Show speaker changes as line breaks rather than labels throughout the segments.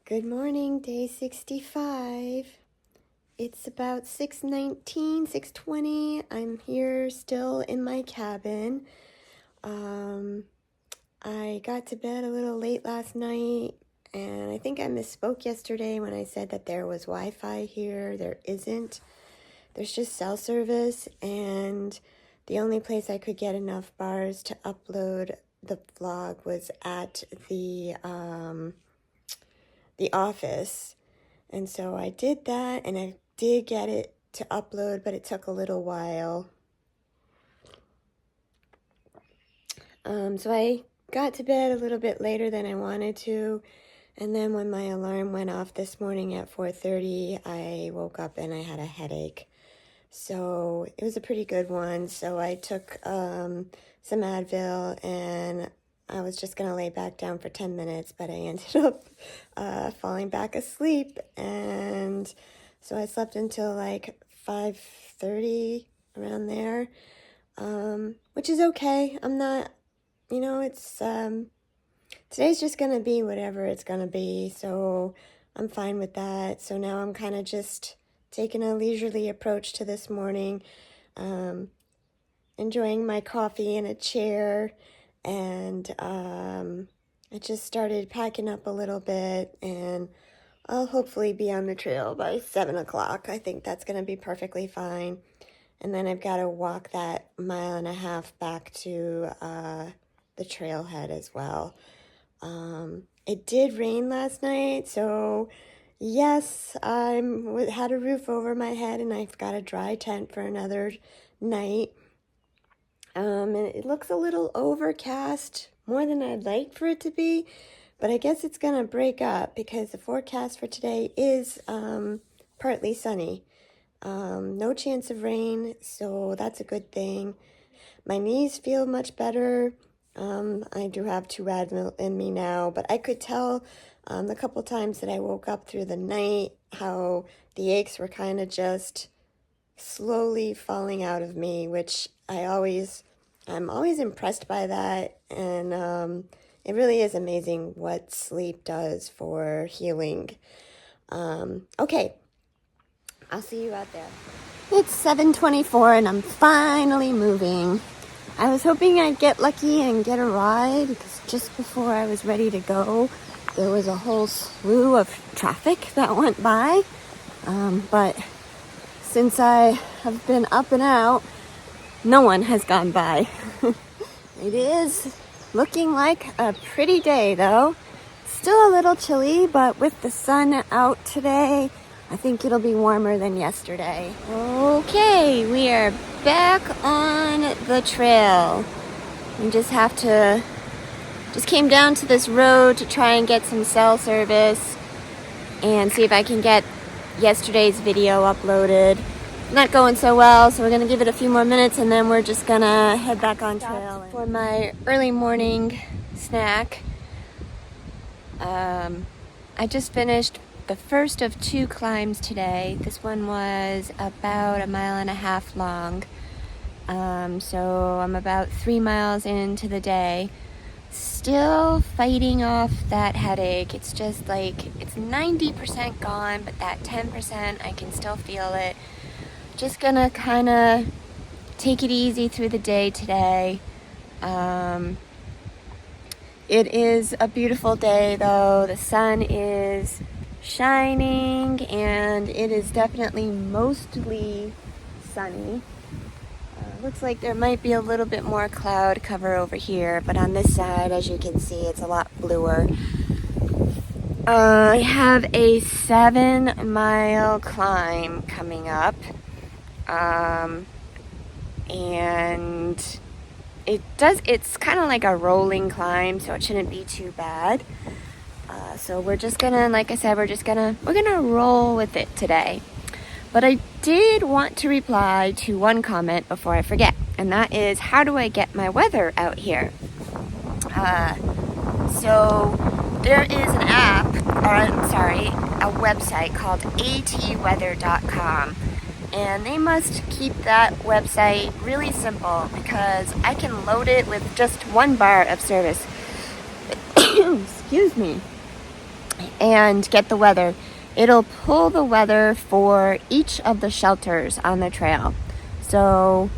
Good morning, day 65. It's about 6:19, 6:20. I'm here still in my cabin. I got to bed a little late last night, and I think I misspoke yesterday when I said that there was Wi-Fi here. There isn't. There's just cell service, and the only place I could get enough bars to upload the vlog was at the office. And so I did that, and I did get it to upload, but it took a little while. So I got to bed a little bit later than I wanted to, and then when my alarm went off this morning at 4:30, I woke up and I had a headache. So it was a pretty good one. So I took some Advil, and I was just going to lay back down for 10 minutes, but I ended up falling back asleep. And so I slept until like 5:30, around there, which is okay. I'm not, it's, today's just going to be whatever it's going to be. So I'm fine with that. So now I'm kind of just taking a leisurely approach to this morning, enjoying my coffee in a chair. And I just started packing up a little bit, and I'll hopefully be on the trail by 7 o'clock. I think that's going to be perfectly fine. And then I've got to walk that 1.5 miles back to the trailhead as well. It did rain last night, so yes, I had a roof over my head, and I've got a dry tent for another night. And it looks a little overcast, more than I'd like for it to be, but I guess it's going to break up because the forecast for today is partly sunny. No chance of rain, so that's a good thing. My knees feel much better. I do have 2 Advil in me now, but I could tell the couple times that I woke up through the night how the aches were kind of just slowly falling out of me, which I'm always impressed by that, and it really is amazing what sleep does for healing. Okay, I'll see you out there. It's 7:24 and I'm finally moving. I was hoping I'd get lucky and get a ride, because just before I was ready to go, there was a whole slew of traffic that went by, but since I have been up and out, no one has gone by. It is looking like a pretty day, though. Still a little chilly, but with the sun out today, I think it'll be warmer than yesterday. Okay, we are back on the trail. We just came down to this road to try and get some cell service and see if I can get yesterday's video uploaded. Not going so well, so we're going to give it a few more minutes, and then we're just going to head back on trail. For my early morning snack, I just finished the first of 2 climbs today. This one was about 1.5 miles long, so I'm about 3 miles into the day. Still fighting off that headache. It's just like, it's 90% gone, but that 10%, I can still feel it. Just gonna kind of take it easy through the day today. It is a beautiful day, though. The sun is shining, and it is definitely mostly sunny. Looks like there might be a little bit more cloud cover over here, but on this side, as you can see, it's a lot bluer. I have a 7-mile climb coming up. And it's kind of like a rolling climb, so it shouldn't be too bad. So we're just gonna, like I said, we're gonna roll with it today. But I did want to reply to one comment before I forget, and that is, how do I get my weather out here? So there is an app, a website called atweather.com. And they must keep that website really simple, because I can load it with just 1 bar of service. Excuse me. and get the weather. It'll pull the weather for each of the shelters on the trail. So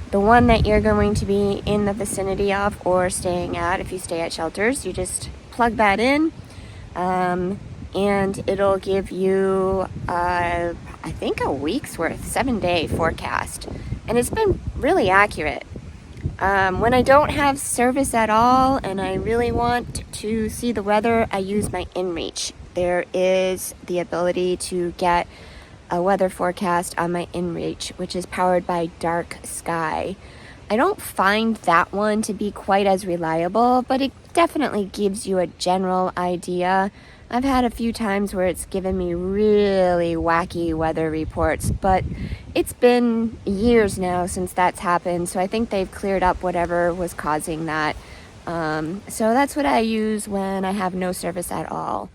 the one that you're going to be in the vicinity of or staying at, if you stay at shelters, you just plug that in, and it'll give you, I think, a week's worth, 7-day forecast. And it's been really accurate. When I don't have service at all and I really want to see the weather, I use my inReach. There is the ability to get a weather forecast on my inReach, which is powered by Dark Sky. I don't find that one to be quite as reliable, but it definitely gives you a general idea. I've had a few times where it's given me really wacky weather reports, but it's been years now since that's happened, so I think they've cleared up whatever was causing that. So that's what I use when I have no service at all.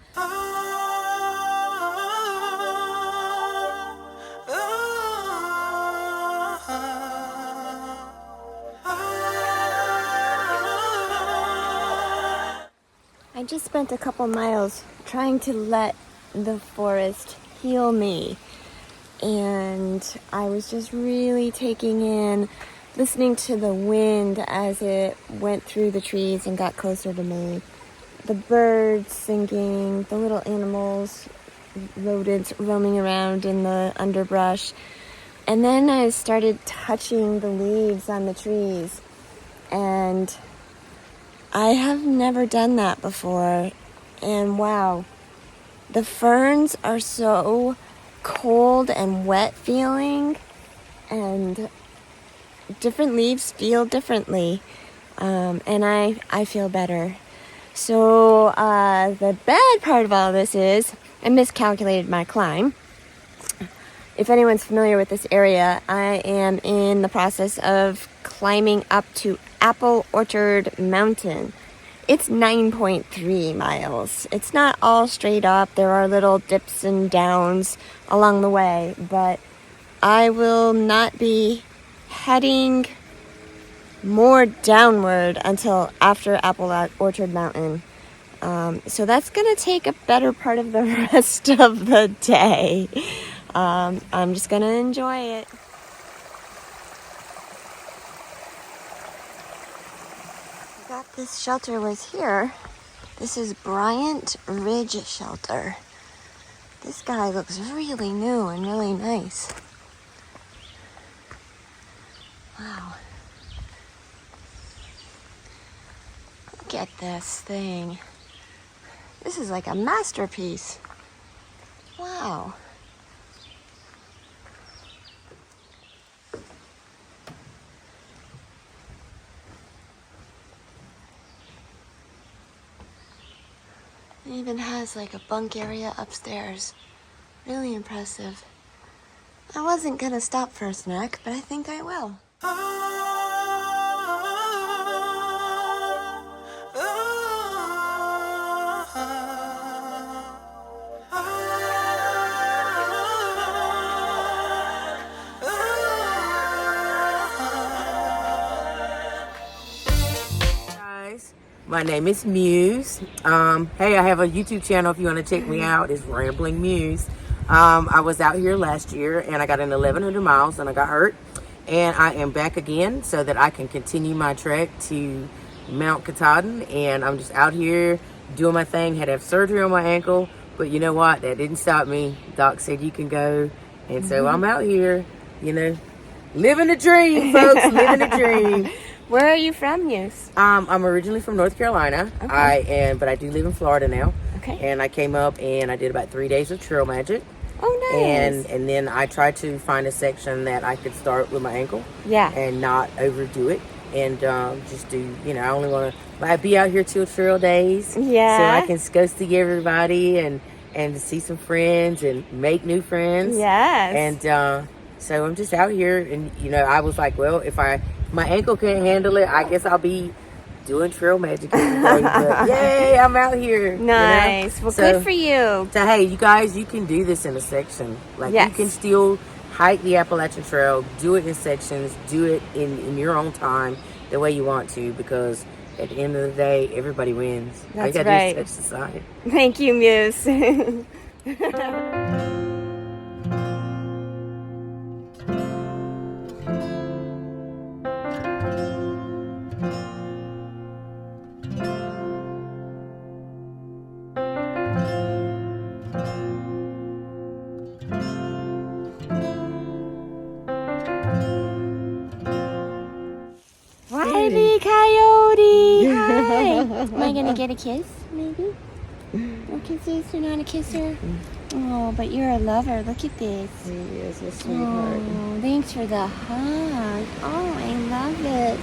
I just spent a couple miles trying to let the forest heal me, and I was just really taking in, listening to the wind as it went through the trees and got closer to me, the birds singing, the little animals, rodents roaming around in the underbrush, and then I started touching the leaves on the trees, and I have never done that before, and wow, the ferns are so cold and wet feeling, and different leaves feel differently, and I feel better. So the bad part of all this is I miscalculated my climb. If anyone's familiar with this area, I am in the process of climbing up to Apple Orchard Mountain. It's 9.3 miles. It's not all straight up. There are little dips and downs along the way, but I will not be heading more downward until after Apple Orchard Mountain. So that's going to take a better part of the rest of the day. I'm just going to enjoy it. I got this shelter was here. This is Bryant Ridge Shelter. This guy looks really new and really nice. Wow. Look at this thing. This is like a masterpiece. Wow. It even has like a bunk area upstairs. Really impressive. I wasn't gonna stop for a snack, but I think I will.
My name is Muse. Hey, I have a YouTube channel if you want to check me out. It's Rambling Muse. I was out here last year and I got in 1,100 miles and I got hurt. And I am back again so that I can continue my trek to Mount Katahdin. And I'm just out here doing my thing. Had to have surgery on my ankle. But you know what? That didn't stop me. Doc said you can go. And so I'm out here, you know, living the dream, folks. Living the dream.
Where are you from, Muse?
I'm originally from North Carolina.
Okay.
But I do live in Florida now.
Okay.
And I came up and I did about 3 days of trail magic.
Oh, nice.
And then I tried to find a section that I could start with my ankle.
Yeah.
And not overdo it. And just do, you know, I only want to be out here 2 trail days.
Yeah.
So I can go see everybody and see some friends and make new friends.
Yes.
And so I'm just out here. And, you know, I was like, well, if my ankle can't handle it, I guess I'll be doing trail magic every day. But yay, I'm out here.
Nice. You know? Well, good for you.
So, hey, you guys, you can do this in a section. Like, yes. You can still hike the Appalachian Trail, do it in sections, do it in your own time, the way you want to, because at the end of the day, everybody wins. All you
That's
gotta do
right.
is touch the side.
Thank you, Muse. Wiley Coyote! Hi! Am I gonna get a kiss, maybe? No kisses? You're not a kisser? Oh, but you're a lover. Look at this.
He is a sweetheart.
Oh, thanks for the hug. Oh, I love it.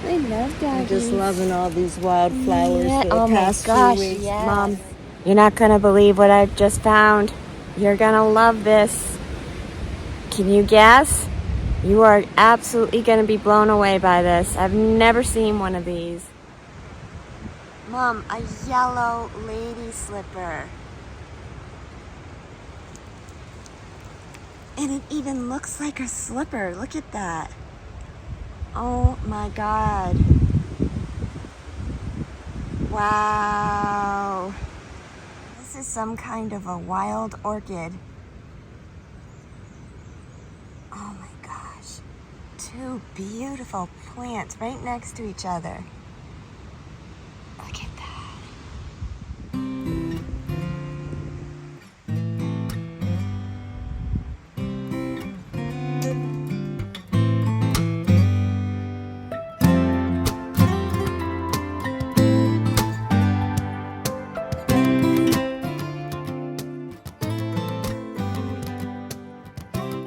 I love doggies.
I'm just loving all these wildflowers
Yeah.
for the
Oh my
past
gosh,
few weeks.
yes.
Mom,
You're not gonna believe what I just found. You're gonna love this. Can you guess? You are absolutely gonna be blown away by this. I've never seen one of these. Mom, a yellow lady slipper. And it even looks like a slipper. Look at that. Oh my God. Wow. This is some kind of a wild orchid. Oh my gosh. Two beautiful plants right next to each other. Look at that.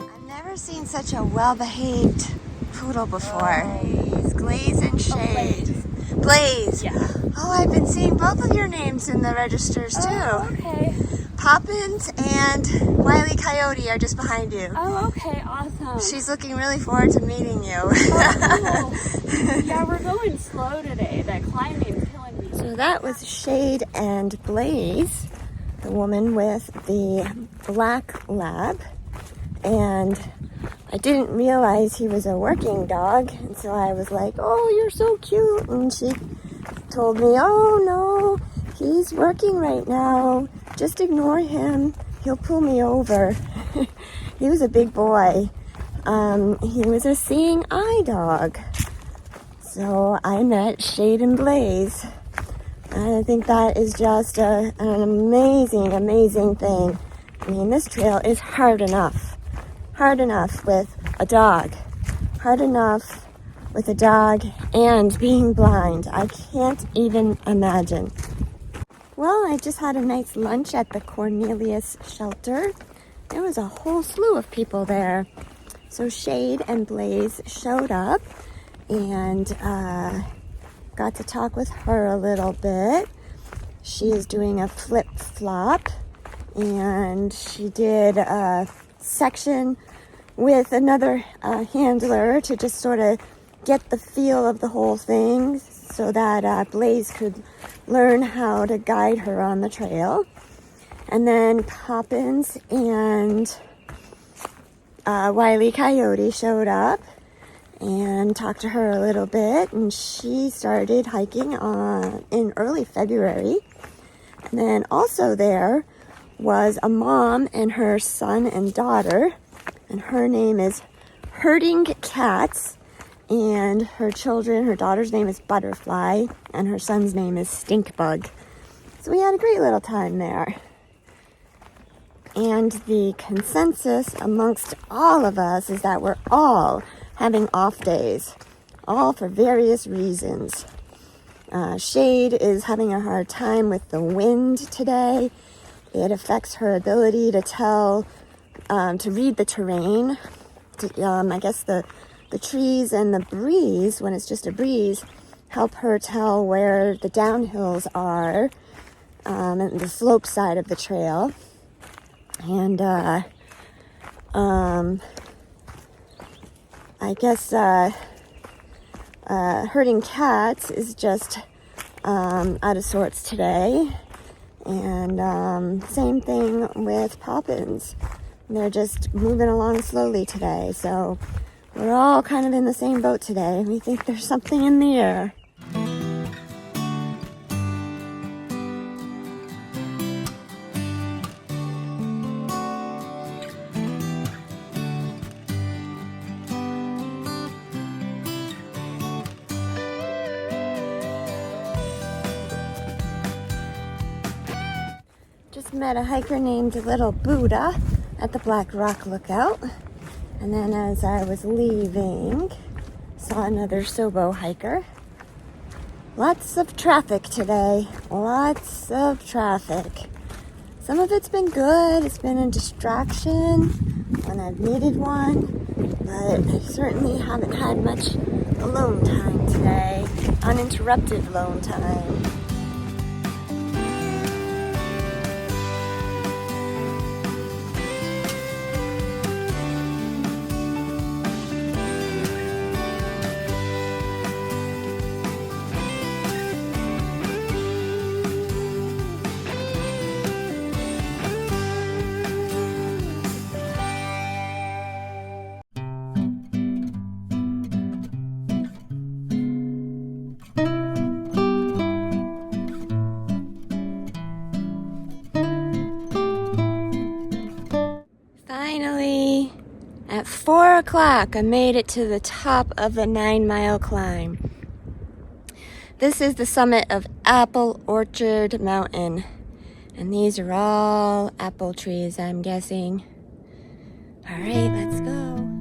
I've never seen such a well-behaved poodle before. Glaze and Shade. Blaze.
Yeah.
Oh, I've been seeing both of your names in the registers too.
Oh, okay.
Poppins and Wiley Coyote are just behind you.
Oh, okay. Awesome.
She's looking really forward to meeting you.
Oh, cool. Yeah, we're going slow today. That climbing's killing me.
So that was Shade and Blaze, the woman with the black lab. And I didn't realize he was a working dog. And so I was like, oh, you're so cute. And she told me, oh, no, he's working right now. Just ignore him. He'll pull me over. He was a big boy. He was a seeing eye dog. So I met Shade and Blaze. I think that is just an amazing, amazing thing. I mean, this trail is hard enough. Hard enough with a dog. Hard enough with a dog and being blind. I can't even imagine. Well, I just had a nice lunch at the Cornelius Shelter. There was a whole slew of people there. So Shade and Blaze showed up and got to talk with her a little bit. She is doing a flip-flop, and she did a section with another handler to just sort of get the feel of the whole thing so that Blaze could learn how to guide her on the trail. And then Poppins and Wiley Coyote showed up and talked to her a little bit, and she started hiking in early February. And then also there was a mom and her son and daughter, and her name is Herding Cats, and her daughter's name is Butterfly, and her son's name is Stinkbug. So we had a great little time there. And the consensus amongst all of us is that we're all having off days, all for various reasons. Shade is having a hard time with the wind today. It affects her ability to tell, to read the terrain. I guess the trees and the breeze, when it's just a breeze, help her tell where the downhills are, and the slope side of the trail. And I guess Herding Cats is just out of sorts today. And same thing with Poppins. They're just moving along slowly today. So We're all kind of in the same boat today. We think there's something in the air. Just met a hiker named Little Buddha at the Black Rock Lookout. And then as I was leaving, saw another Sobo hiker. Lots of traffic today. Lots of traffic. Some of it's been good. It's been a distraction when I've needed one. But I certainly haven't had much alone time today. Uninterrupted alone time. Finally, at 4 o'clock, I made it to the top of the 9-mile climb. This is the summit of Apple Orchard Mountain. And these are all apple trees, I'm guessing. All right, let's go.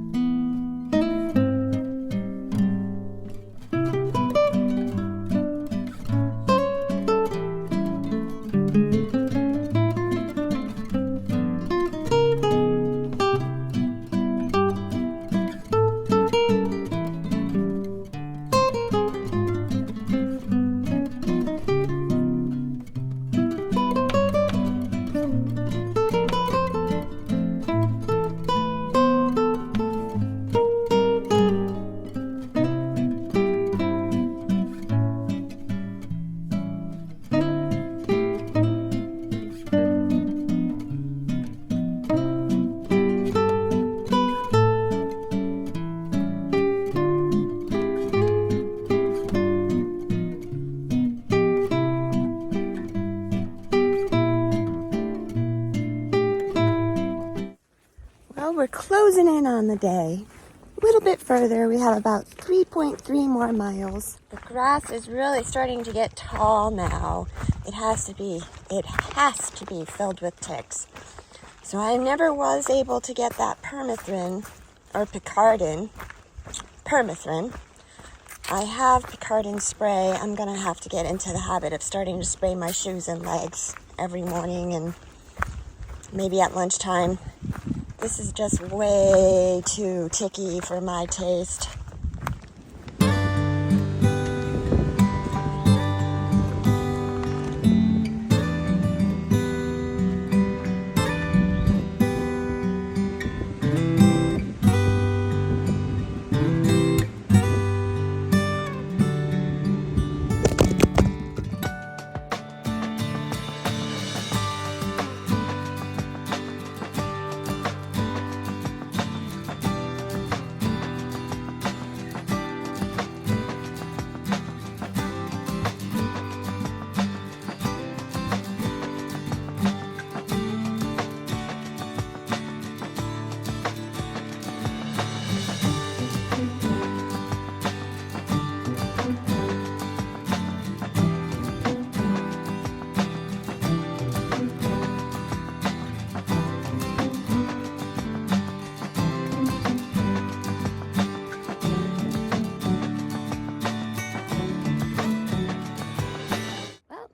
Well, we're closing in on the day. A little bit further, we have about 3.3 more miles. The grass is really starting to get tall now. It has to be filled with ticks. So I never was able to get that permethrin or picardin. Permethrin. I have picardin spray. I'm gonna have to get into the habit of starting to spray my shoes and legs every morning and maybe at lunchtime. This is just way too ticky for my taste.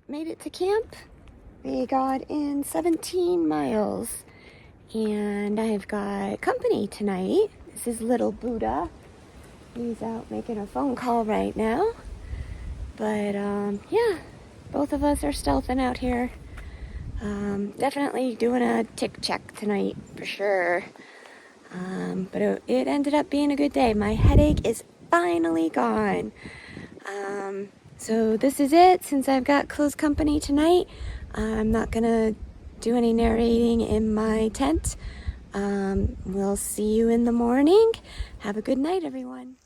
Made it to camp. We got in 17 miles and I've got company tonight. This is Little Buddha. He's out making a phone call right now. But yeah, both of us are stealthing out here. Definitely doing a tick check tonight for sure. But it ended up being a good day. My headache is finally gone. So this is it. Since I've got close company tonight, I'm not gonna do any narrating in my tent. We'll see you in the morning. Have a good night, everyone.